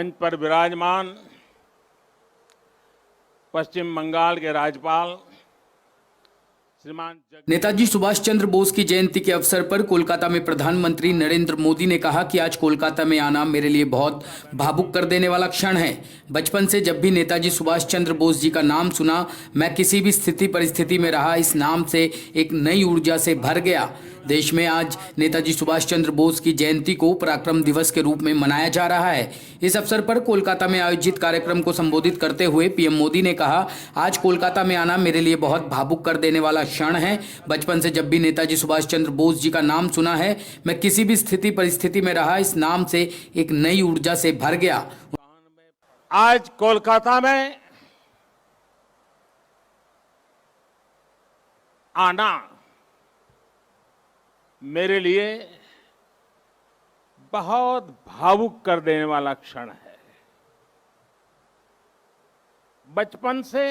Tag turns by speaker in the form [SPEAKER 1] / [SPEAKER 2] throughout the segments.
[SPEAKER 1] मंच पर विराजमान पश्चिम बंगाल के राज्यपाल श्रीमान
[SPEAKER 2] नेताजी सुभाष चंद्र बोस की जयंती के अवसर पर कोलकाता में प्रधानमंत्री नरेंद्र मोदी ने कहा कि आज कोलकाता में आना मेरे लिए बहुत भावुक कर देने वाला क्षण है। बचपन से जब भी नेताजी सुभाष चंद्र बोस जी का नाम सुना, मैं किसी भी स्थिति परिस्थिति में रहा, इस नाम से एक नई ऊर्जा से भर गया। देश में आज नेताजी सुभाष चंद्र बोस की जयंती को पराक्रम दिवस के रूप में मनाया जा रहा है। इस अवसर पर कोलकाता में आयोजित कार्यक्रम को संबोधित करते हुए पीएम मोदी ने कहा, आज कोलकाता में आना मेरे लिए बहुत भावुक कर देने वाला क्षण है। बचपन से जब भी नेताजी सुभाष चंद्र बोस जी का नाम सुना है, मैं किसी भी स्थिति परिस्थिति में रहा, इस नाम से एक नई ऊर्जा से भर गया।
[SPEAKER 1] आज कोलकाता में आना मेरे लिए बहुत भावुक कर देने वाला क्षण है। बचपन से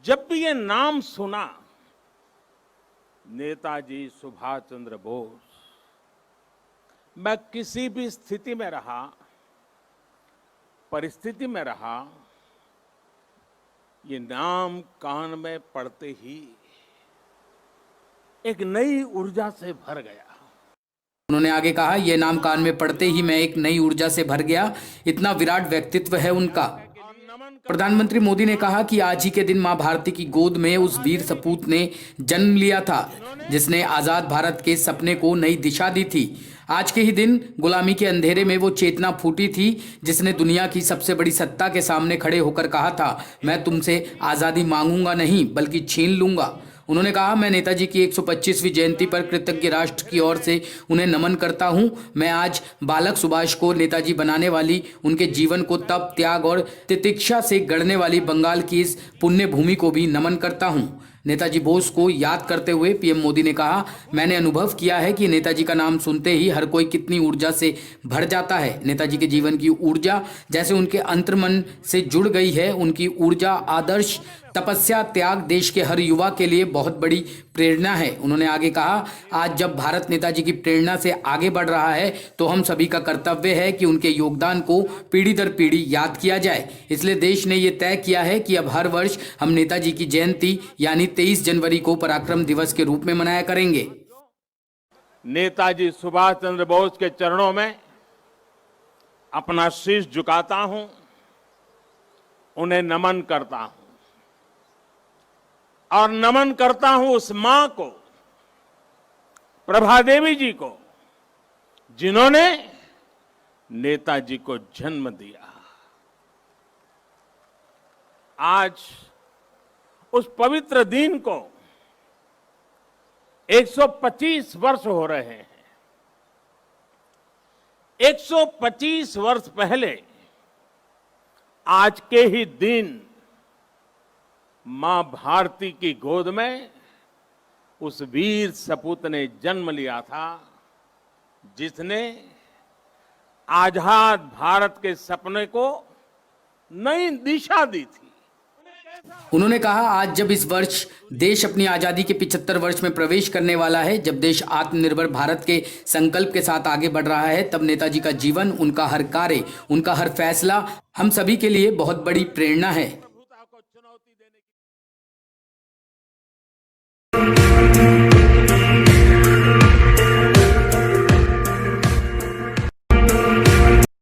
[SPEAKER 1] जब भी ये नाम सुना, नेताजी सुभाष चंद्र बोस, मैं किसी भी स्थिति में रहा, परिस्थिति में रहा, ये नाम कान में पड़ते ही एक नई ऊर्जा से भर गया।
[SPEAKER 2] उन्होंने आगे कहा, यह नाम कान में पड़ते ही मैं एक नई ऊर्जा से भर गया। इतना विराट व्यक्तित्व है उनका। प्रधानमंत्री मोदी ने कहा कि आज ही के दिन मां भारती की गोद में उस वीर सपूत ने जन्म लिया था, जिसने आजाद भारत के सपने को नई दिशा दी थी। आज के ही दिन गुलामी के अंधेरे में वो चेतना फूटी थी, जिसने दुनिया की सबसे बड़ी सत्ता के सामने खड़े होकर कहा था, मैं तुमसे आजादी मांगूंगा नहीं बल्कि छीन लूंगा। उन्होंने कहा, मैं नेताजी की 125वीं जयंती पर कृतज्ञ राष्ट्र की ओर से उन्हें नमन करता हूं। मैं आज बालक सुभाष को नेताजी बनाने वाली, उनके जीवन को तप, त्याग और तितिक्षा से गढ़ने वाली बंगाल की इस पुण्य भूमि को भी नमन करता हूं। नेताजी बोस को याद करते हुए पीएम मोदी ने कहा, मैंने अनुभव किया है कि नेताजी का नाम सुनते ही हर कोई कितनी ऊर्जा से भर जाता है। नेताजी के जीवन की ऊर्जा जैसे उनके अंतर्मन से जुड़ गई है। उनकी ऊर्जा, आदर्श, तपस्या, त्याग देश के हर युवा के लिए बहुत बड़ी प्रेरणा है। उन्होंने आगे कहा, आज जब भारत नेताजी की प्रेरणा से आगे बढ़ रहा है, तो हम सभी का कर्तव्य है कि उनके योगदान को पीढ़ी दर पीढ़ी याद किया जाए। इसलिए देश ने ये तय किया है कि अब हर वर्ष हम नेताजी की जयंती यानी 23 जनवरी को पराक्रम दिवस के रूप में मनाया करेंगे।
[SPEAKER 1] नेताजी सुभाष चंद्र बोस के चरणों में अपना शीश झुकाता हूं, उन्हें नमन करता हूं और नमन करता हूं उस मां को, प्रभा देवी जी को, जिन्होंने नेताजी को जन्म दिया। आज उस पवित्र दिन को 125 वर्ष हो रहे हैं। 125 वर्ष पहले आज के ही दिन मां भारती की गोद में उस वीर सपूत ने जन्म लिया था, जिसने आजाद भारत के सपने को नई दिशा दी थी।
[SPEAKER 2] उन्होंने कहा, आज जब इस वर्ष देश अपनी आजादी के 75 वर्ष में प्रवेश करने वाला है, जब देश आत्मनिर्भर भारत के संकल्प के साथ आगे बढ़ रहा है, तब नेताजी का जीवन, उनका हर कार्य, उनका हर फैसला हम सभी के लिए बहुत बड़ी प्रेरणा है।